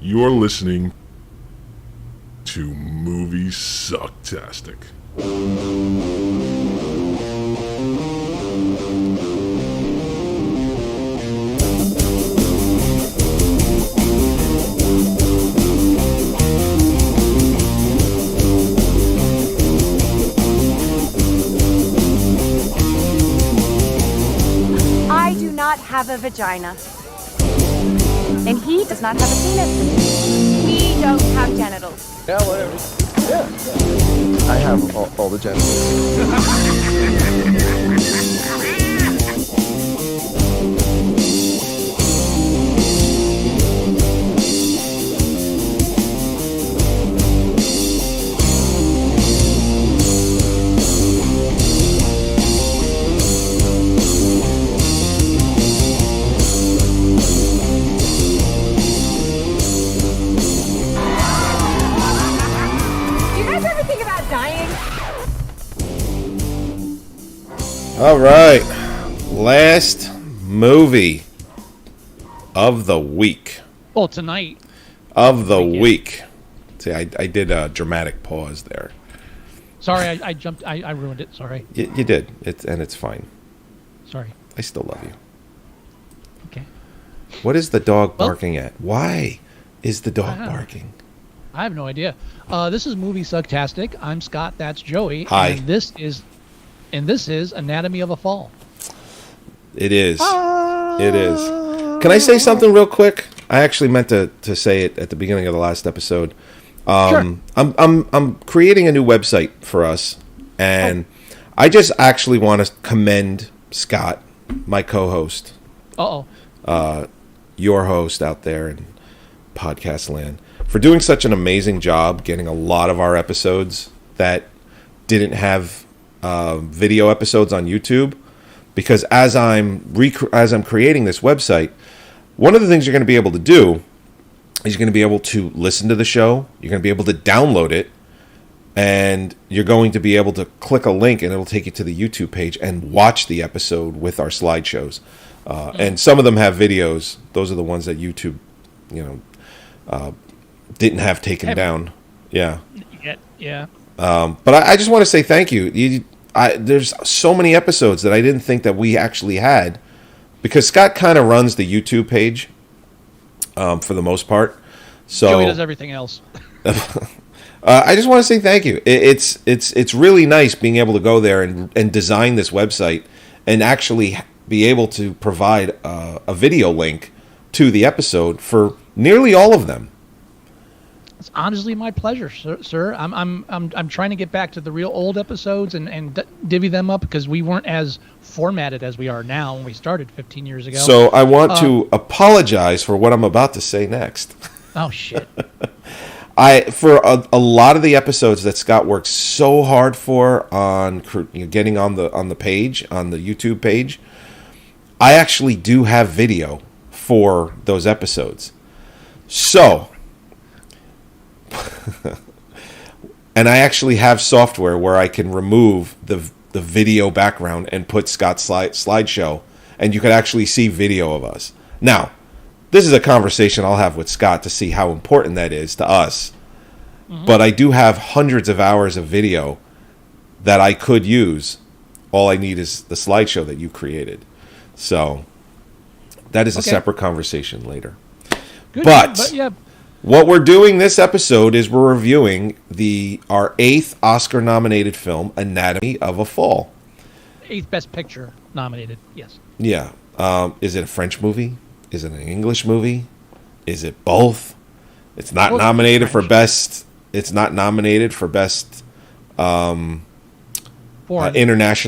You're listening to Moviesucktastic. I do not have a vagina. And he does not have a penis. We don't have genitals. Yeah, whatever. Yeah. I have all the genitals. All right, last movie of the week. Well, tonight. Of the week. See, I did a dramatic pause there. Sorry, I jumped. I ruined it. Sorry. You did, and it's fine. Sorry. I still love you. Okay. What is the dog barking at? Why is the dog barking? I have no idea. This is Moviesucktastic. I'm Scott. That's Joey. Hi. And this is Anatomy of a Fall. It is. It is. Can I say something real quick? I actually meant to say it at the beginning of the last episode. Sure. I'm creating a new website for us, and I just actually want to commend Scott, my co-host. Your host out there in podcast land, for doing such an amazing job getting a lot of our episodes that didn't have video episodes on YouTube, because as I'm creating this website, one of the things you're going to be able to do is you're going to be able to listen to the show, you're going to be able to download it, and you're going to be able to click a link and it'll take you to the YouTube page and watch the episode with our slideshows. And some of them have videos. Those are the ones that YouTube, didn't have taken down. Yeah. Yeah. But I just want to say thank you. There's so many episodes that I didn't think that we actually had, because Scott kind of runs the YouTube page for the most part. So Joey does everything else. I just want to say thank you. It's really nice being able to go there and design this website and actually be able to provide a video link to the episode for nearly all of them. It's honestly my pleasure, sir. I'm trying to get back to the real old episodes and divvy them up, because we weren't as formatted as we are now when we started 15 years ago. So I want to apologize for what I'm about to say next. Oh shit. For a lot of the episodes that Scott works so hard for on getting on the page, on the YouTube page, I actually do have video for those episodes. So, and I actually have software where I can remove the video background and put Scott's slideshow, and you can actually see video of us. Now, this is a conversation I'll have with Scott to see how important that is to us. Mm-hmm. But I do have hundreds of hours of video that I could use. All I need is the slideshow that you created. So that is a separate conversation later. Good, but yeah. What we're doing this episode is we're reviewing our 8th Oscar-nominated film, Anatomy of a Fall. 8th Best Picture nominated, yes. Yeah. Is it a French movie? Is it an English movie? Is it both? It's not nominated for best. It's not nominated for best international.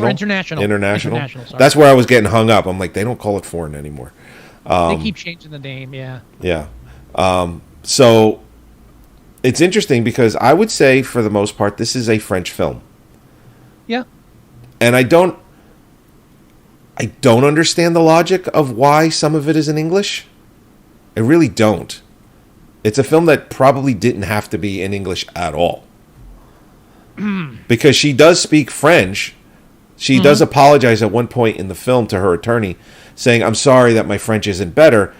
International. Sorry. That's where I was getting hung up. I'm like, they don't call it foreign anymore. They keep changing the name. Yeah. Yeah. So it's interesting because I would say, for the most part, this is a French film. Yeah. And I don't understand the logic of why some of it is in English. I really don't. It's a film that probably didn't have to be in English at all. Because she does speak French. She does apologize at one point in the film to her attorney, saying, "I'm sorry that my French isn't better."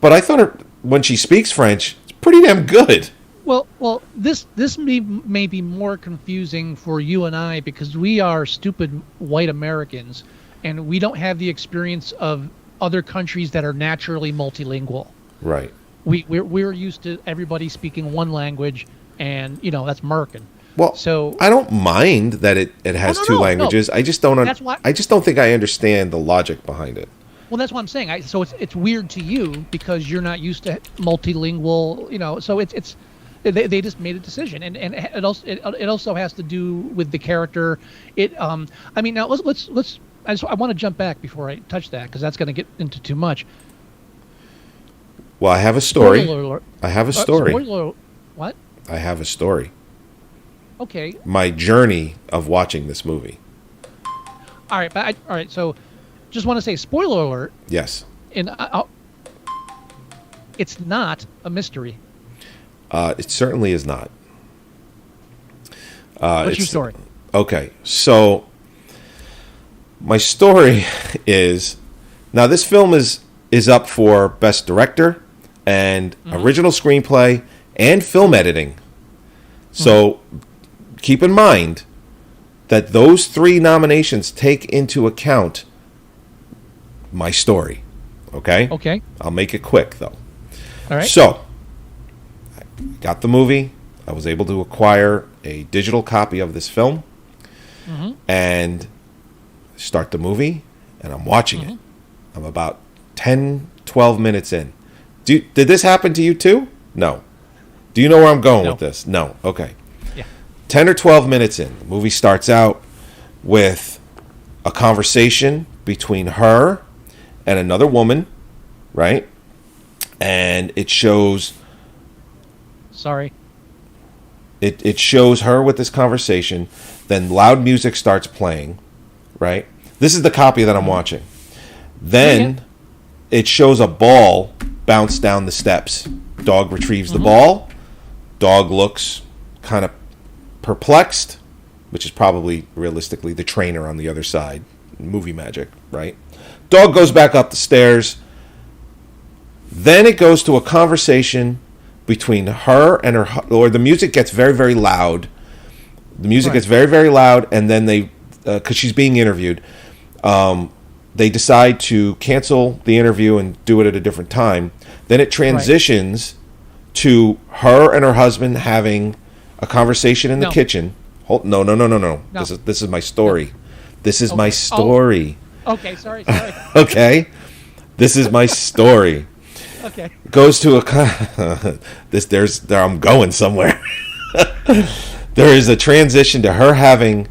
But I thought when she speaks French, it's pretty damn good. Well, this may be more confusing for you and I because we are stupid white Americans, and we don't have the experience of other countries that are naturally multilingual. Right. We're used to everybody speaking one language, and that's American. Well, so I don't mind that it has two languages. No. I just don't. That's why, I just don't think I understand the logic behind it. Well, that's what I'm saying. So it's weird to you because you're not used to multilingual. So it's they just made a decision, and it also has to do with the character. Now let's. I want to jump back before I touch that because that's going to get into too much. Well, I have a story. Spoiler alert. I have a story. What? I have a story. Okay. My journey of watching this movie. All right. So, just want to say, spoiler alert. Yes. It's not a mystery. It certainly is not. What's your story? Okay, so my story is now this film is up for Best Director and Original Screenplay and Film Editing. So keep in mind that those 3 nominations take into account my story. Okay? Okay. I'll make it quick though. All right. So I got the movie. I was able to acquire a digital copy of this film and start the movie, and I'm watching it. I'm about 10, 12 minutes in. Did this happen to you too? No. Do you know where I'm going with this? No. Okay. Yeah. 10 or 12 minutes in, the movie starts out with a conversation between her and another woman, right? And it shows... Sorry. It shows her with this conversation. Then loud music starts playing, right? This is the copy that I'm watching. Then it shows a ball bounce down the steps. Dog retrieves the ball. Dog looks kind of perplexed, which is probably realistically the trainer on the other side. Movie magic, right? Dog goes back up the stairs. Then it goes to a conversation between her and or the music gets very, very loud. The music gets very, very loud, and then they, because she's being interviewed, they decide to cancel the interview and do it at a different time. Then it transitions to her and her husband having a conversation in the kitchen. No. This is my story. This is my story. Okay, sorry. Okay, this is my story. Okay. Goes to a I'm going somewhere. There is a transition to her having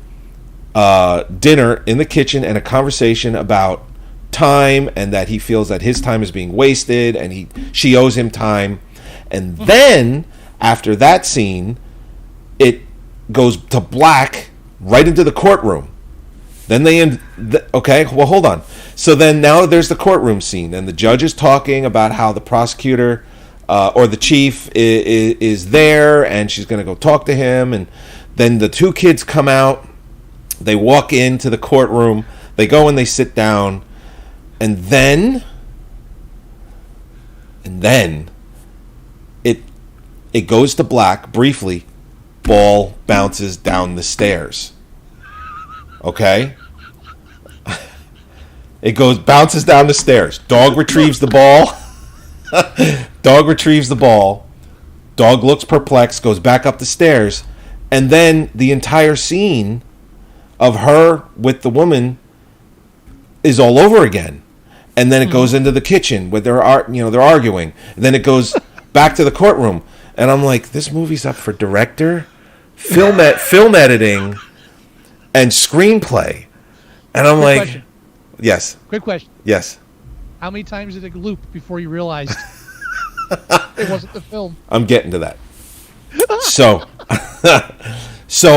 dinner in the kitchen and a conversation about time, and that he feels that his time is being wasted, and she owes him time. And then after that scene, it goes to black right into the courtroom. Then they okay, well, hold on. So then now there's the courtroom scene, and the judge is talking about how the prosecutor or the chief is there, and she's going to go talk to him. And then the 2 kids come out. They walk into the courtroom. They go and they sit down. And then it goes to black briefly. Ball bounces down the stairs. Okay? It bounces down the stairs. Dog retrieves the ball. Dog retrieves the ball. Dog looks perplexed, goes back up the stairs. And then the entire scene of her with the woman is all over again. And then it goes into the kitchen where they're arguing. And then it goes back to the courtroom. And I'm like, this movie's up for director, film editing, and screenplay. And I'm like, question. Yes. Quick question. Yes. How many times did it loop before you realized it wasn't the film? I'm getting to that. So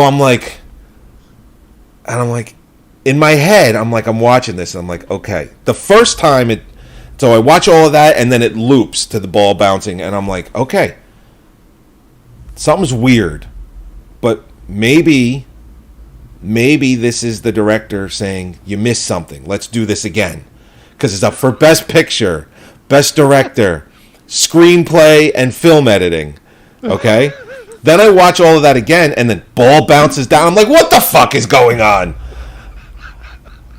I'm like, in my head, I'm watching this, and I'm like, okay. The first time so I watch all of that, and then it loops to the ball bouncing, and I'm like, okay, something's weird, but maybe this is the director saying, you missed something. Let's do this again. Because it's up for Best Picture, Best Director, screenplay, and film editing. Okay? Then I watch all of that again, and then ball bounces down. I'm like, what the fuck is going on?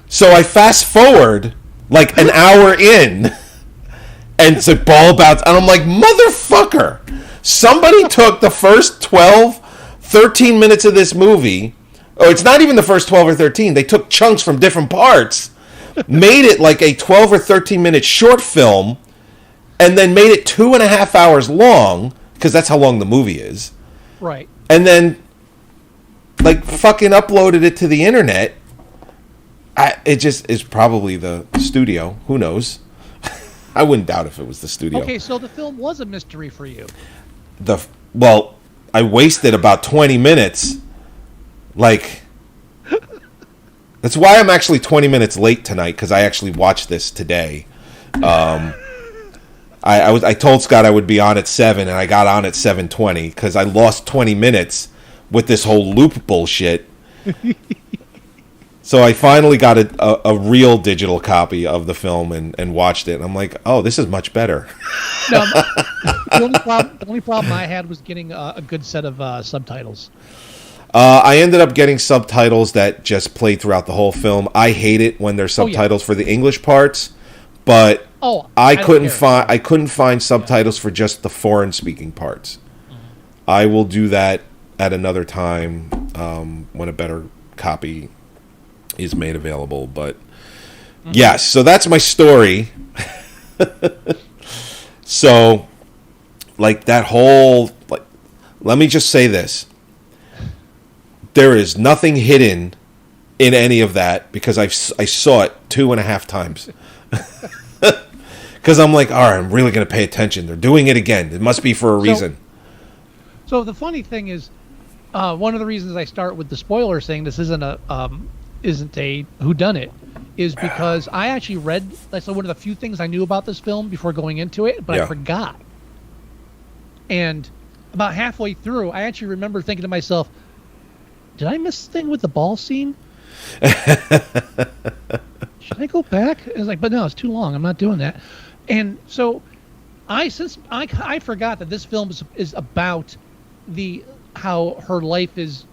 So I fast forward like an hour in, and it's like ball bounce, and I'm like, motherfucker. Somebody took the first 12, 13 minutes of this movie, or it's not even the first 12 or 13, they took chunks from different parts, made it like a 12 or 13 minute short film, and then made it 2.5 hours long, because that's how long the movie is. Right. And then, like, fucking uploaded it to the internet. It just is probably the studio. Who knows? I wouldn't doubt if it was the studio. Okay, so the film was a mystery for you. Well, I wasted about 20 minutes. Like, that's why I'm actually 20 minutes late tonight, because I actually watched this today. I told Scott I would be on at 7, and I got on at 7:20 because I lost 20 minutes with this whole loop bullshit. So I finally got a real digital copy of the film and watched it. And I'm like, oh, this is much better. No, the only problem I had was getting a good set of subtitles. I ended up getting subtitles that just played throughout the whole film. I hate it when there's subtitles for the English parts, but I couldn't find subtitles for just the foreign speaking parts. Mm-hmm. I will do that at another time when a better copy is made available. But yes, so that's my story. So, like, that whole, like, let me just say this. There is nothing hidden in any of that, because I saw it 2.5 times. Because I'm like, all right, I'm really going to pay attention. They're doing it again. It must be for a reason. So the funny thing is, one of the reasons I start with the spoiler saying this isn't a whodunit is because I actually read, that's one of the few things I knew about this film before going into it, but I forgot. And about halfway through, I actually remember thinking to myself, did I miss the thing with the ball scene? Should I go back? I was like, but no, it's too long. I'm not doing that. And so I forgot that this film is about how her life is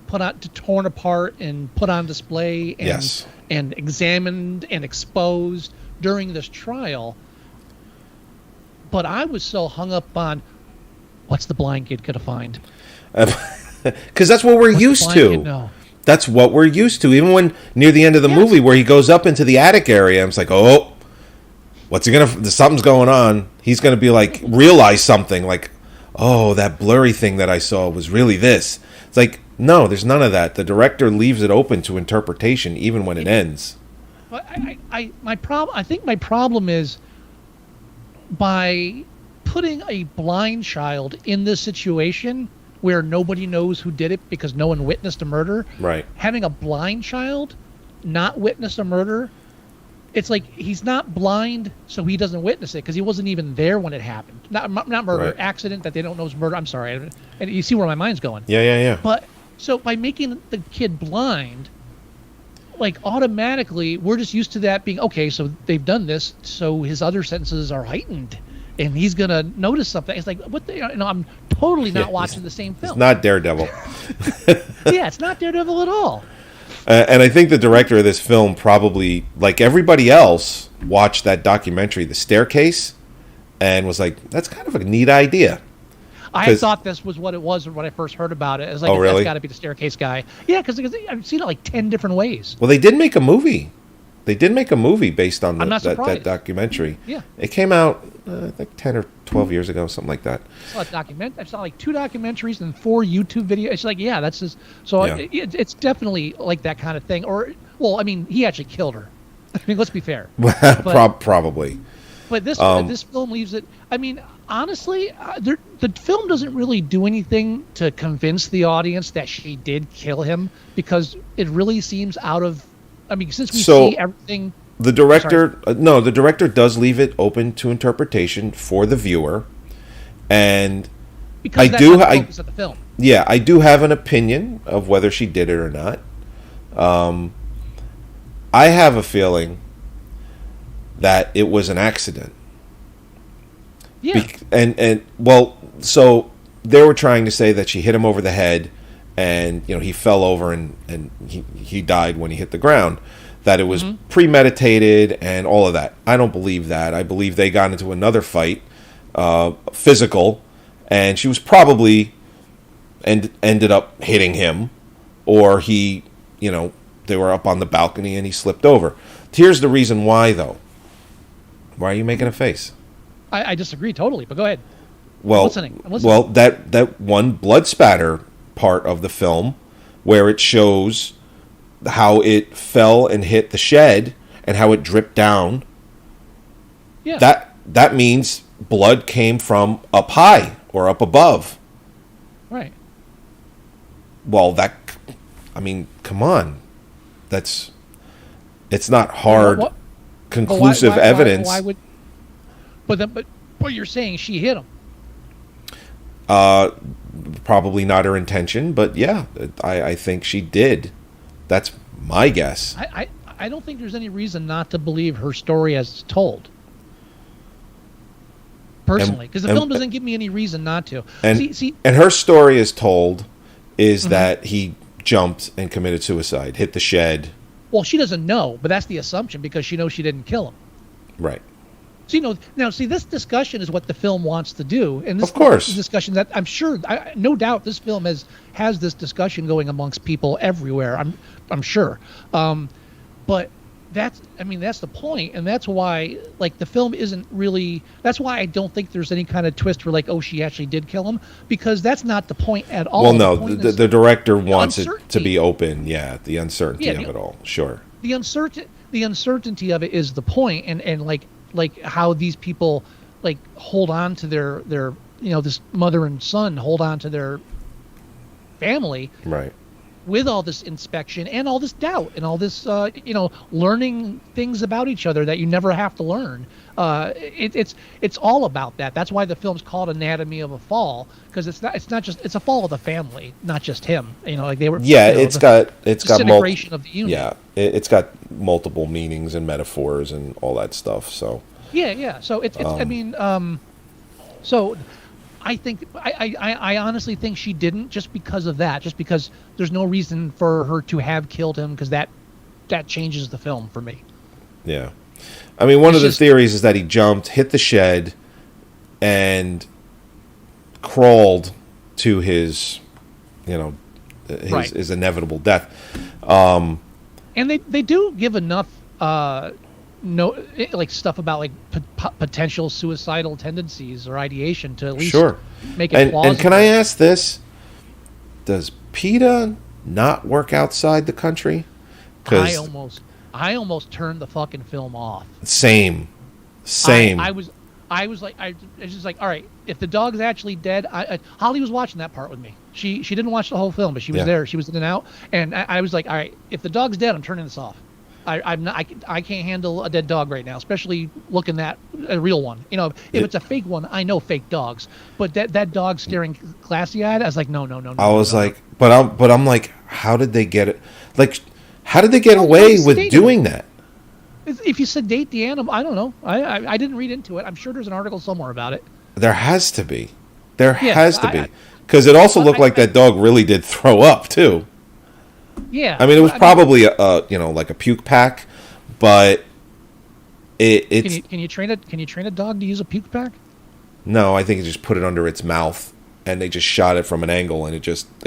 torn apart and put on display and examined and exposed during this trial. But I was so hung up on what's the blind kid gonna find? Because that's what we're used to. That's what we're used to. Even when near the end of the movie where he goes up into the attic area, I'm just like, oh, something's going on. He's going to be like, realize something like, oh, that blurry thing that I saw was really this. It's like, no, there's none of that. The director leaves it open to interpretation even when it ends. But I think my problem is by putting a blind child in this situation where nobody knows who did it because no one witnessed a murder. Right. Having a blind child not witness a murder, it's like he's not blind, so he doesn't witness it because he wasn't even there when it happened. Not murder, right. Accident that they don't know is murder. I'm sorry, and you see where my mind's going. Yeah. But so by making the kid blind, like automatically we're just used to that being okay. So they've done this, so his other senses are heightened. And he's gonna notice something. It's like, what? I'm totally not watching the same film. It's not Daredevil. Yeah, it's not Daredevil at all. And I think the director of this film probably, like everybody else, watched that documentary, The Staircase, and was like, "That's kind of a neat idea." I thought this was what it was when I first heard about it. I was like, really? That's got to be the Staircase guy. Yeah, because I've seen it like 10 different ways. Well, they did make a movie. They did make a movie based on that documentary. Yeah. It came out, I think, 10 or 12 years ago, something like that. I saw like 2 documentaries and 4 YouTube videos. It's like, yeah, that's just... So yeah. It's definitely like that kind of thing. Or, well, I mean, he actually killed her. I mean, let's be fair. Probably. But this film leaves it... I mean, honestly, the film doesn't really do anything to convince the audience that she did kill him because it really seems out of... I mean, since we see everything... The director does leave it open to interpretation for the viewer. And because that's not the focus of the film. Yeah, I do have an opinion of whether she did it or not. I have a feeling that it was an accident. Yeah. So they were trying to say that she hit him over the head, and he fell over and he died when he hit the ground. That it was premeditated and all of that. I don't believe that. I believe they got into another fight, physical, and she was probably ended up hitting him, or he, they were up on the balcony and he slipped over. Here's the reason why, though. Why are you making a face? I disagree totally, but go ahead. Well, I'm listening. Well, that one blood spatter part of the film where it shows how it fell and hit the shed and how it dripped down. Yeah. That means blood came from up high or up above. Right. Well, come on. It's not hard, conclusive evidence. Why would? But you're saying she hit him. Probably not her intention, but yeah, I think she did. That's my guess. I don't think there's any reason not to believe her story as told. Personally, because the film doesn't give me any reason not to. And her story is told is that he jumped and committed suicide, hit the shed. Well, she doesn't know, but that's the assumption because she knows she didn't kill him. Right. So, this discussion is what the film wants to do. And this of course. Is a discussion that I'm sure, no doubt this film has this discussion going amongst people everywhere, I'm sure. But that's the point, and that's why, the film isn't really, that's why I don't think there's any kind of twist where, she actually did kill him, because that's not the point at all. Well, no, the director wants it to be open, the uncertainty of it all, sure. The uncertainty of it is the point, and how these people hold on to their this mother and son hold on to their family, right, with all this inspection and all this doubt and all this learning things about each other that you never have to learn. It's all about that. That's why the film's called Anatomy of a Fall, because it's a fall of the family, not just him. They were. Yeah, it's got disintegration of the unit. Yeah, it's got multiple meanings and metaphors and all that stuff. So yeah. So so I think I honestly think she didn't, just because of that. Just because there's no reason for her to have killed him, because that changes the film for me. Yeah. I mean, one of the theories is that he jumped, hit the shed, and crawled to his inevitable death. And they do give enough stuff about potential suicidal tendencies or ideation to at least make it plausible. And can I ask this? Does PETA not work outside the country? I almost turned the fucking film off. Same. I was just like, all right, if the dog's actually dead, Holly was watching that part with me. She didn't watch the whole film, but she was there. She was in and out, and I was like, all right, if the dog's dead, I'm turning this off. I can't handle a dead dog right now, especially looking at a real one. If it's a fake one, I know fake dogs, but that dog staring glassy eyed, I was like, no. I was like, but I'm like, how did they get it? How did they get away with doing that? If you sedate the animal, I don't know. I didn't read into it. I'm sure there's an article somewhere about it. There has to be. Because it also looked like that dog really did throw up too. Yeah. I mean, it was probably like a puke pack, but it's. Can you train a dog to use a puke pack? No, I think you just put it under its mouth, and they just shot it from an angle, and they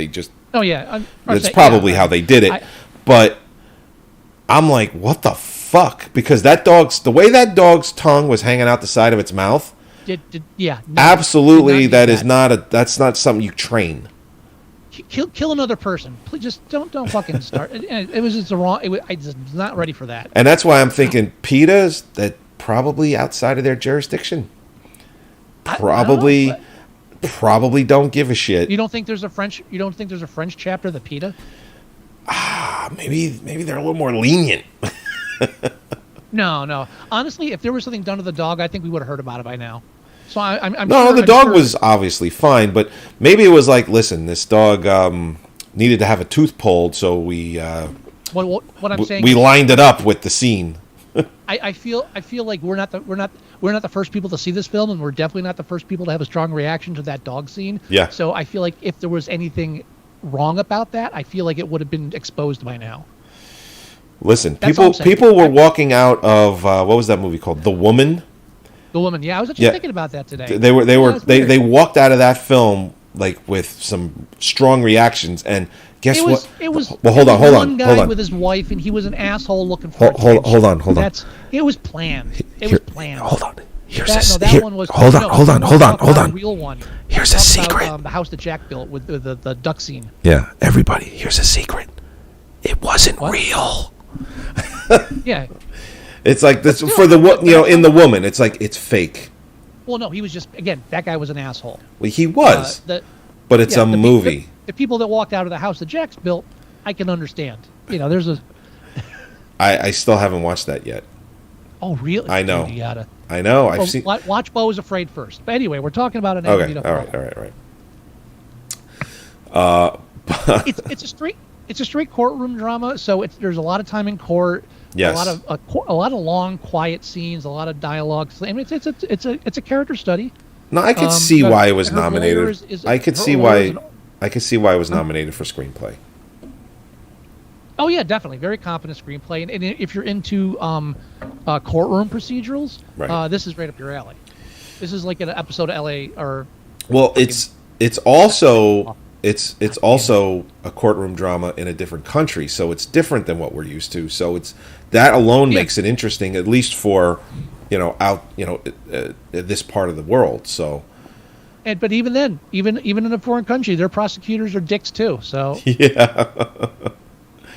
just. Oh yeah. That's probably how they did it, but I'm like, what the fuck? Because the way that dog's tongue was hanging out the side of its mouth. Absolutely, that's not something you train. Kill another person. Please just don't fucking start. It was just I was not ready for that. And that's why I'm thinking PETA's that probably outside of their jurisdiction. Probably don't give a shit. You don't think there's a French chapter of the PETA? Maybe they're a little more lenient. No. Honestly, if there was something done to the dog, I think we would have heard about it by now. So the dog was obviously fine, but maybe it was like, listen, this dog needed to have a tooth pulled, so we what I'm saying we lined it up with the scene. I feel like we're not the first people to see this film, and we're definitely not the first people to have a strong reaction to that dog scene. Yeah. So I feel like if there was anything wrong about that, I feel like it would have been exposed by now. Listen, That's all I'm saying. people were walking out of what was that movie called? The Woman. The Woman. Yeah, I was actually thinking about that today. They walked out of that film like with some strong reactions, and guess what? It was. Well, hold on. One guy with his wife, and he was an asshole looking for. Hold on. It was planned. It was planned. Hold on. Hold on. Real one. Here's a secret. About, the house that Jack built with the duck scene. Yeah, everybody. Here's a secret. It wasn't real. Yeah. It's like this for the in The Woman. It's like it's fake. Well, no, he was just that guy was an asshole. Well, he was. But it's a movie. The people that walked out of the house that Jack's built, I can understand. There's a. I still haven't watched that yet. Oh, really? I know. You gotta. I know. I've seen. Watch Beau is Afraid first. But anyway, we're talking about an. Okay. All right. It's a straight courtroom drama. So there's a lot of time in court. Yes. A lot of long, quiet scenes. A lot of dialogue. I mean, it's a character study. No, I could see why it was nominated. I could see why it was nominated for screenplay. Oh yeah, definitely, very competent screenplay, and if you're into courtroom procedurals, right. This is right up your alley. This is like an episode of LA or. Well, it's also a courtroom drama in a different country, so it's different than what we're used to. So that alone makes it interesting, at least for this part of the world. So. But even then, even in a foreign country, their prosecutors are dicks too. So. Yeah.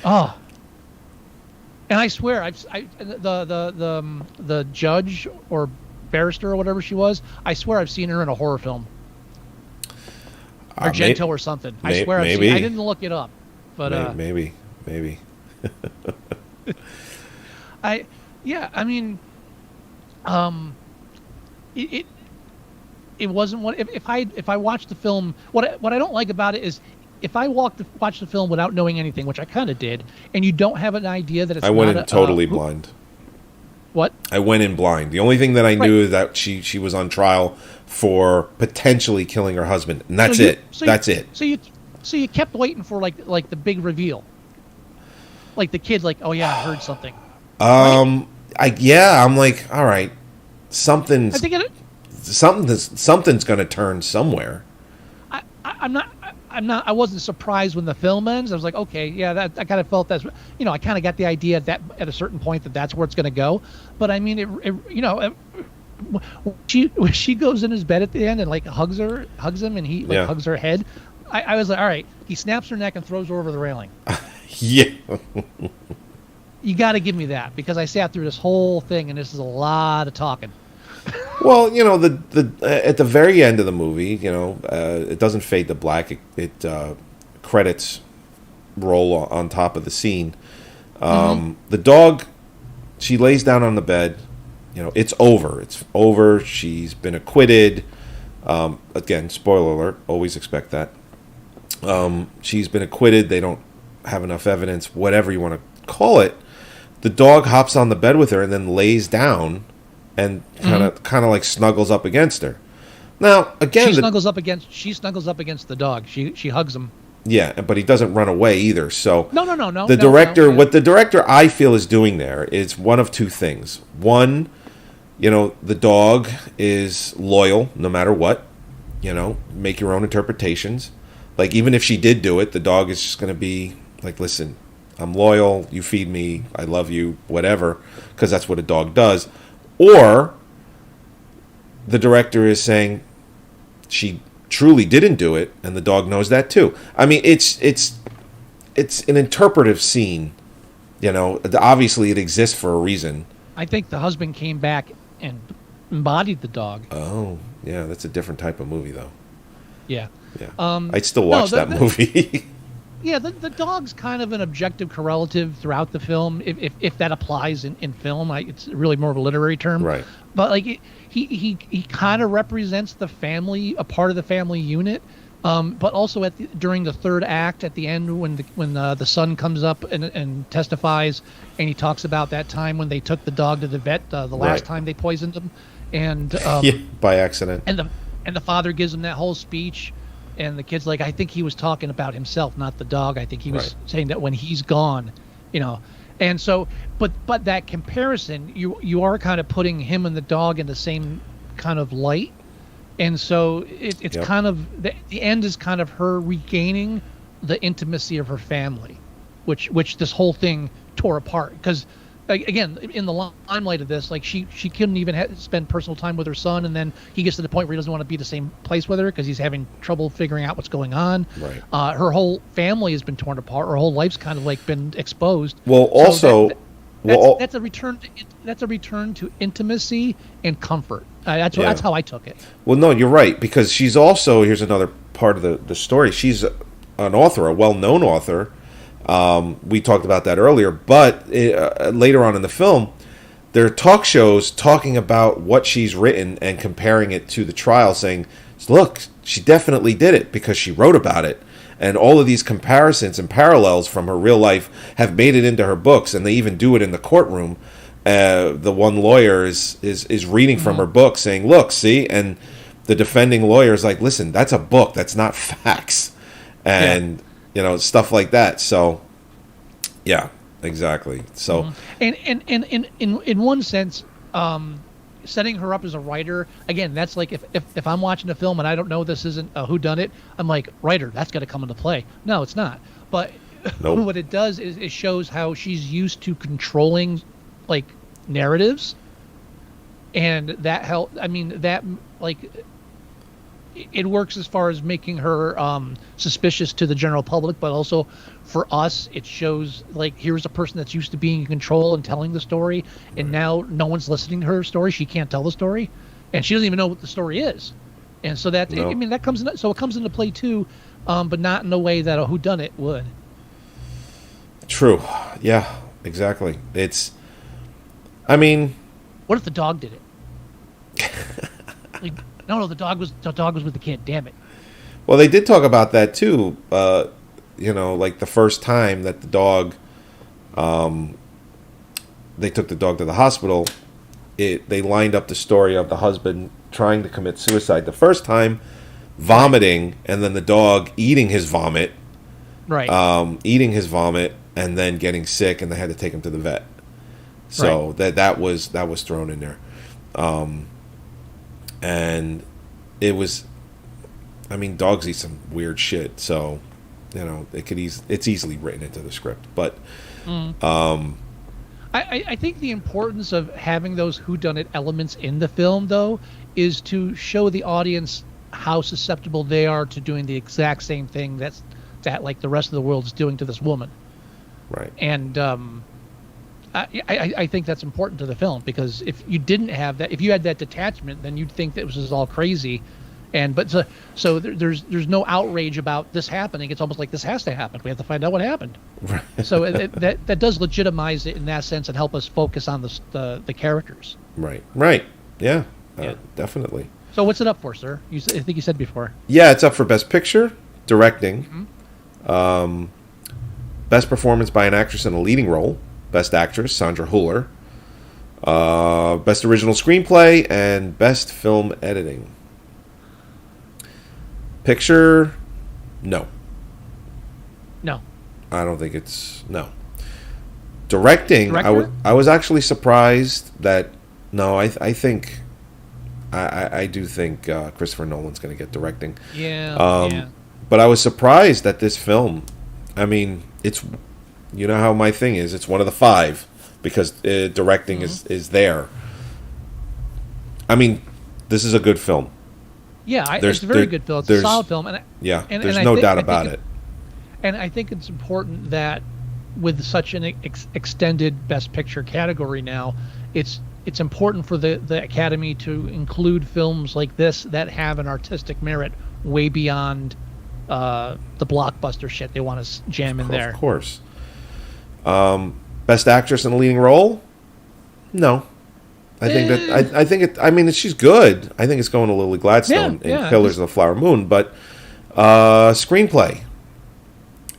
Oh. And I swear, the judge or barrister or whatever she was, I swear I've seen her in a horror film. Argento or something. I swear I've seen. I didn't look it up, but maybe. I mean, it wasn't what if I watched the film. What I don't like about it is if I watch the film without knowing anything, which I kind of did, and you don't have an idea that it's. I went in totally blind. What? I went in blind. The only thing that I knew is that she was on trial for potentially killing her husband, and that's it. That's it. So you kept waiting for like the big reveal. Like the kid, like, oh yeah, I heard something. I'm like, all right, something's going to turn somewhere. I wasn't surprised when the film ends. I was like, okay, yeah, I kind of felt that. I kind of got the idea that at a certain point that's where it's going to go. But I mean, when she goes in his bed at the end and like hugs him, and he hugs her head. I was like, all right, he snaps her neck and throws her over the railing. Yeah. You got to give me that, because I sat through this whole thing, and this is a lot of talking. Well, the at the very end of the movie, it doesn't fade to black. It credits roll on top of the scene. The dog, she lays down on the bed. It's over. It's over. She's been acquitted. Again, spoiler alert. Always expect that. She's been acquitted. They don't have enough evidence. Whatever you want to call it. The dog hops on the bed with her and then lays down. And kind of like snuggles up against her. Now again, she snuggles up against the dog. She hugs him. Yeah, but he doesn't run away either. So no. The director, what the director I feel is doing there is one of two things. One, the dog is loyal no matter what. Make your own interpretations. Like even if she did do it, the dog is just going to be like, listen, I'm loyal. You feed me. I love you. Whatever, because that's what a dog does. Or the director is saying she truly didn't do it, and the dog knows that too. I mean, it's an interpretive scene. Obviously it exists for a reason. I think the husband came back and embodied the dog. Oh, yeah, that's a different type of movie, though. Yeah. I'd still watch that movie. Yeah, the dog's kind of an objective correlative throughout the film, if that applies in film. It's really more of a literary term. Right. But like he kind of represents the family, a part of the family unit, But also during the third act, at the end, when the son comes up and testifies, and he talks about that time when they took the dog to the vet, the last time they poisoned him, and Yeah, by accident. and the father gives him that whole speech, and the kid's like, I think he was talking about himself, not the dog. I think he was saying that when he's gone, you know. And so, but that comparison, you are kind of putting him and the dog in the same kind of light. And so it's kind of the end is kind of her regaining the intimacy of her family, which this whole thing tore apart. Because again, in the limelight of this, like she couldn't even spend personal time with her son, and then he gets to the point where he doesn't want to be the same place with her because he's having trouble figuring out what's going on. Right. Her whole family has been torn apart. Her whole life's kind of like been exposed. Well, also, that's a return. That's a return to intimacy and comfort. That's how I took it. Well, no, you're right, because she's also, here's another part of the story. She's an author, a well-known author. We talked about that earlier, but later on in the film, there are talk shows talking about what she's written and comparing it to the trial, saying, look, she definitely did it because she wrote about it. And all of these comparisons and parallels from her real life have made it into her books, and they even do it in the courtroom. The one lawyer is reading from her book saying, look, see? And the defending lawyer is like, listen, that's a book. That's not facts. And, stuff like that. So, yeah, exactly. So, and in one sense, setting her up as a writer, again, that's like if I'm watching a film and I don't know this isn't a whodunit, I'm like, writer, that's got to come into play. No, it's not. But nope. What it does is it shows how she's used to controlling, like, narratives, and that it works as far as making her suspicious to the general public, but also for us, it shows, like, here's a person that's used to being in control and telling the story, and now no one's listening to her story. She can't tell the story, and she doesn't even know what the story is. And so that, No. that comes in, so it comes into play too, but not in a way that a whodunit would. True. Yeah, exactly. What if the dog did it? Like, no, the dog was with the kid. Damn it. Well, they did talk about that too. Like the first time that the dog, they took the dog to the hospital. They lined up the story of the husband trying to commit suicide the first time, vomiting, and then the dog eating his vomit. Right. Eating his vomit and then getting sick, and they had to take him to the vet. So that was thrown in there. And it was, dogs eat some weird shit, so it's easily written into the script. But I think the importance of having those whodunit elements in the film, though, is to show the audience how susceptible they are to doing the exact same thing that like the rest of the world is doing to this woman. Right. And I think that's important to the film, because if you didn't have that, if you had that detachment, then you'd think that this was all crazy, so there's no outrage about this happening. It's almost like this has to happen. We have to find out what happened. Right. So that does legitimize it in that sense and help us focus on the characters. Right. Yeah. Definitely. So what's it up for, sir? I think you said before. Yeah, it's up for Best Picture, Directing, Best Performance by an Actress in a Leading Role, Best Actress, Sandra Hüller, Best Original Screenplay, and Best Film Editing. Picture, no. No. I don't think it's, no. Directing, I was actually surprised that, no, I think, I do think Christopher Nolan's going to get directing. Yeah. But I was surprised that this film, it's, you know how my thing is, it's one of the 5 because directing is there. This is a good film. Yeah, it's a very good film. It's a solid film. There's no doubt about it. And I think it's important that with such an extended Best Picture category now, it's important for the Academy to include films like this that have an artistic merit way beyond the blockbuster shit they want to jam in there. Of course. Best Actress in a Leading Role? No. I think she's good. I think it's going to Lily Gladstone in Pillars of the Flower Moon, but Screenplay.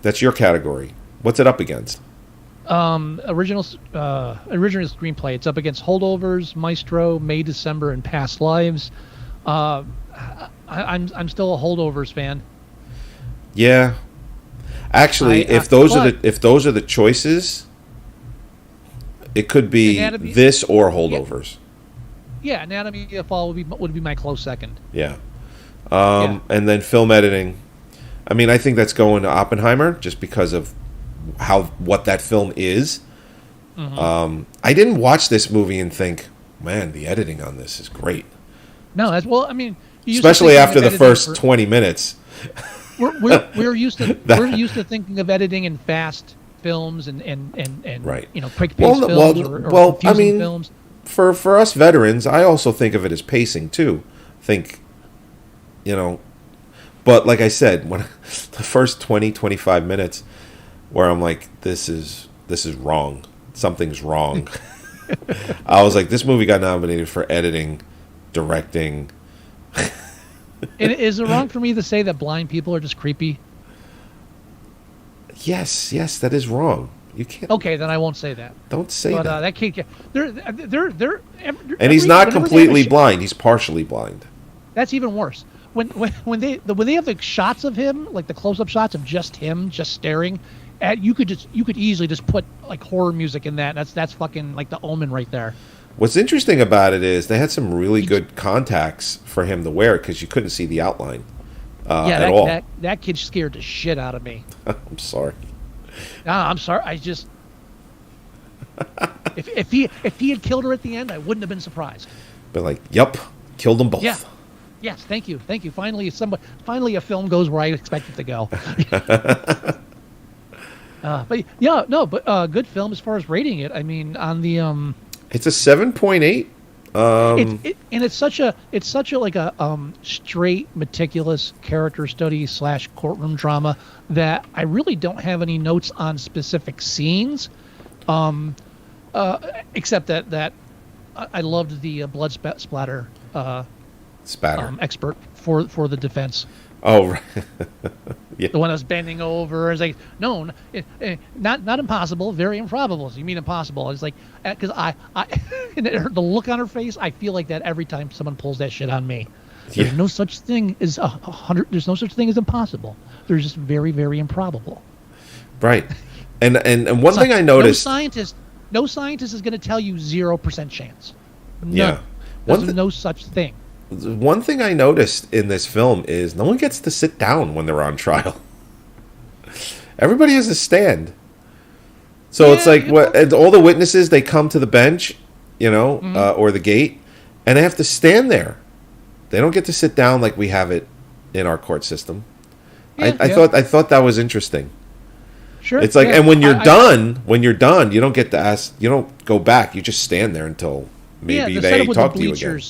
That's your category. What's it up against? Original screenplay. It's up against Holdovers, Maestro, May, December, and Past Lives. I'm still a Holdovers fan. Yeah. Actually, if those are the choices, it could be this or Holdovers. Yeah, Anatomy of a Fall would be my close second. Yeah. And then film editing. I mean, I think that's going to Oppenheimer just because of what that film is. Mm-hmm. I didn't watch this movie and think, man, the editing on this is great. No, I mean, especially after the first 20 minutes. We're used to thinking of editing in fast films and right. Quick pace films or confusing films. For us veterans, I also think of it as pacing too. But like I said, when the first 20-25 minutes where I'm like, this is wrong. Something's wrong. I was like, this movie got nominated for editing, directing. And is it wrong for me to say that blind people are just creepy? Yes, that is wrong. You can't. Okay, then I won't say that. Don't say that. That kid, they're and he's not completely blind. He's partially blind. That's even worse. When they have the shots of him, like the close-up shots of just him, just staring, you could easily just put like horror music in that. That's fucking like The Omen right there. What's interesting about it is they had some really good contacts for him to wear because you couldn't see the outline at all. That kid scared the shit out of me. I'm sorry. I'm sorry. I just if he had killed her at the end, I wouldn't have been surprised. But like, yep, killed them both. Yeah. Yes, thank you. Finally, a film goes where I expect it to go. Good film as far as rating it. I mean, on the it's a 7.8. It's such a like a straight, meticulous character study / courtroom drama that I really don't have any notes on specific scenes, except that I loved the blood splatter. Spatter. Expert for the defense. Oh, right. Yeah. The one that was bending over is like, no, not impossible, very improbable. So you mean impossible? It's like, because I the look on her face, I feel like that every time someone pulls that shit on me. There's no such thing as 100. There's no such thing as impossible. There's just very, very improbable. Right. And one thing I noticed. No scientist is going to tell you 0% chance. None. Yeah. There's no such thing. One thing I noticed in this film is no one gets to sit down when they're on trial. Everybody has to stand. So it's like all the witnesses, they come to the bench, or the gate, and they have to stand there. They don't get to sit down like we have it in our court system. I thought that was interesting. Sure. It's like, and when you're done, you don't get to ask. You don't go back. You just stand there until maybe they talk to you again.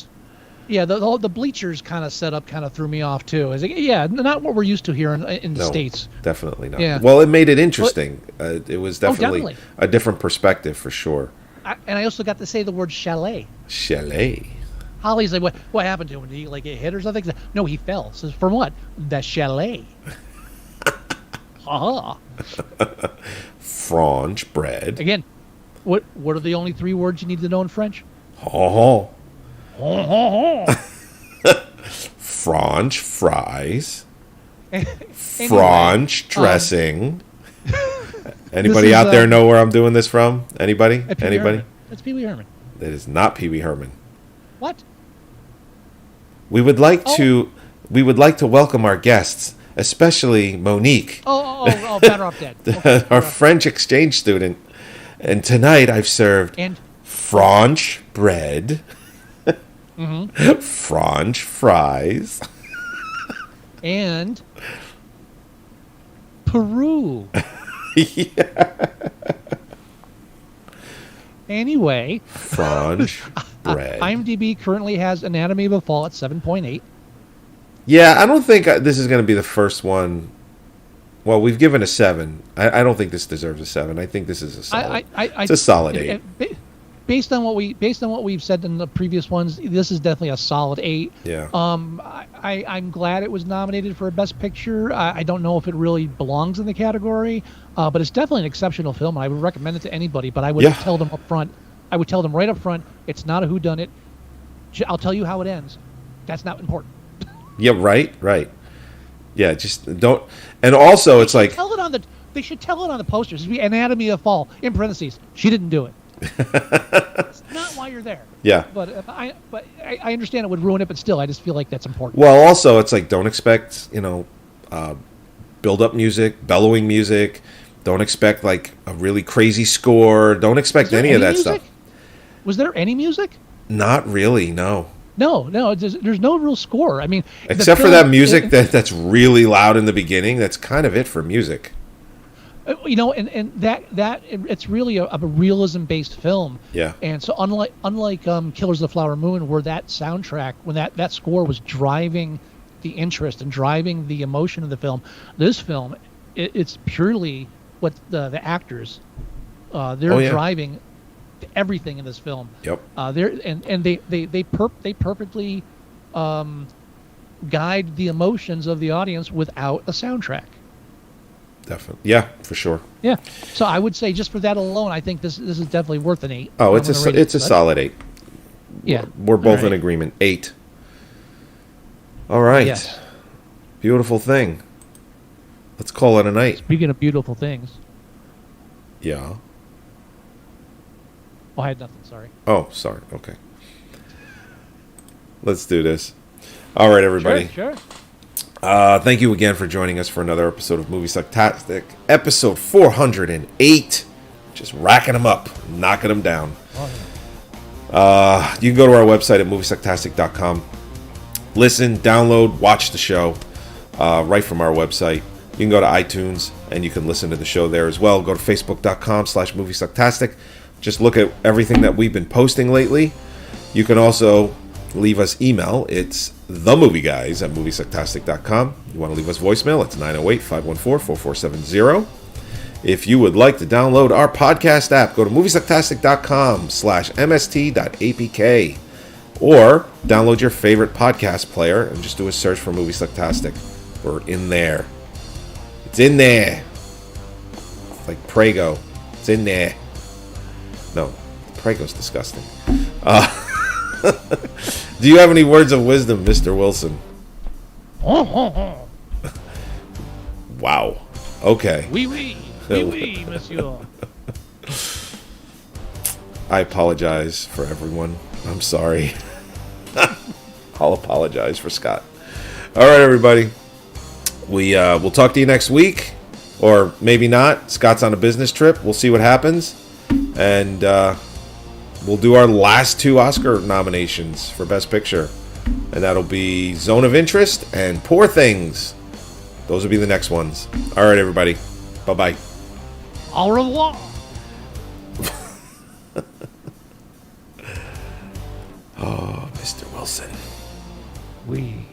Yeah, the bleachers kind of setup kind of threw me off too. It's like, not what we're used to here in the States. Definitely not. Yeah. Well, it made it interesting. It was definitely definitely a different perspective for sure. And I also got to say the word chalet. Chalet. Holly's like, what happened to him? Did he get hit or something? No, he fell. So from what? The chalet. Franche bread. Again, what are the only 3 words you need to know in French? Franche fries. Franche dressing. Anybody out there know where I'm doing this from? Anybody? Anybody? It's Pee Wee Herman. It is not Pee Wee Herman. What? We would like to welcome our guests, especially Monique. Better off dead. Okay, our French exchange student. And tonight I've served Franche bread. Mm-hmm. Franche fries. And Peru. Yeah. Anyway. Franche bread. IMDb currently has Anatomy of a Fall at 7.8. Yeah, I don't think this is going to be the first one. Well, we've given a 7. I don't think this deserves a 7. I think this is a solid. It's a solid 8. based on what we've said in the previous ones, this is definitely a solid 8. Yeah. I'm glad it was nominated for a Best Picture. I don't know if it really belongs in the category, but it's definitely an exceptional film. I would recommend it to anybody, but I would tell them up front. I would tell them right up front, it's not a whodunit. I'll tell you how it ends. That's not important. Yeah, right. Yeah, just don't. And also, it's like they should tell it on the posters. Anatomy of Fall in parentheses. She didn't do it. It's not why you're there. Yeah. But I understand it would ruin it, but still, I just feel like that's important. Well, also, it's like don't expect build up music, bellowing music. Don't expect like a really crazy score. Don't expect any of that music? stuff. Was there any music? Not really. No. No. There's no real score. I mean, except for that music that's really loud in the beginning. That's kind of it for music. And that it's really a realism-based film. Yeah. And so unlike Killers of the Flower Moon, where that soundtrack, when that score was driving the interest and driving the emotion of the film, this film, it's purely what the actors, they're driving everything in this film. Yep. They perfectly guide the emotions of the audience without a soundtrack. Definitely. Yeah, for sure. Yeah. So I would say just for that alone, I think this is definitely worth an 8. Oh, it's a solid 8. Yeah. We're both in agreement. 8. All right. Yes. Beautiful thing. Let's call it a night. Speaking of beautiful things. Yeah. Oh, I had nothing. Sorry. Oh, sorry. Okay. Let's do this. All right, everybody. Sure. Thank you again for joining us for another episode of Moviesucktastic, episode 408. Just racking them up, knocking them down. You can go to our website at Moviesucktastic.com. Listen, download, watch the show right from our website. You can go to iTunes and you can listen to the show there as well. Go to Facebook.com/Moviesucktastic. Just look at everything that we've been posting lately. You can also leave us email. It's themovieguys@Moviesucktastic.com. You want to leave us voicemail? It's 908-514-4470. If you would like to download our podcast app, go to Moviesucktastic.com/mst.apk or download your favorite podcast player and just do a search for Moviesucktastic. We're in there. It's in there. It's like Prego. It's in there. No, Prego's disgusting. Do you have any words of wisdom, Mr. Wilson? Wow. Okay. Oui, monsieur. I apologize for everyone. I'm sorry. I'll apologize for Scott. All right, everybody. We'll talk to you next week, or maybe not. Scott's on a business trip. We'll see what happens, and we'll do our last 2 Oscar nominations for Best Picture, and that'll be Zone of Interest and Poor Things. Those will be the next ones. All right, everybody. Bye-bye. Au revoir. Oh, Mr. Wilson. Oui.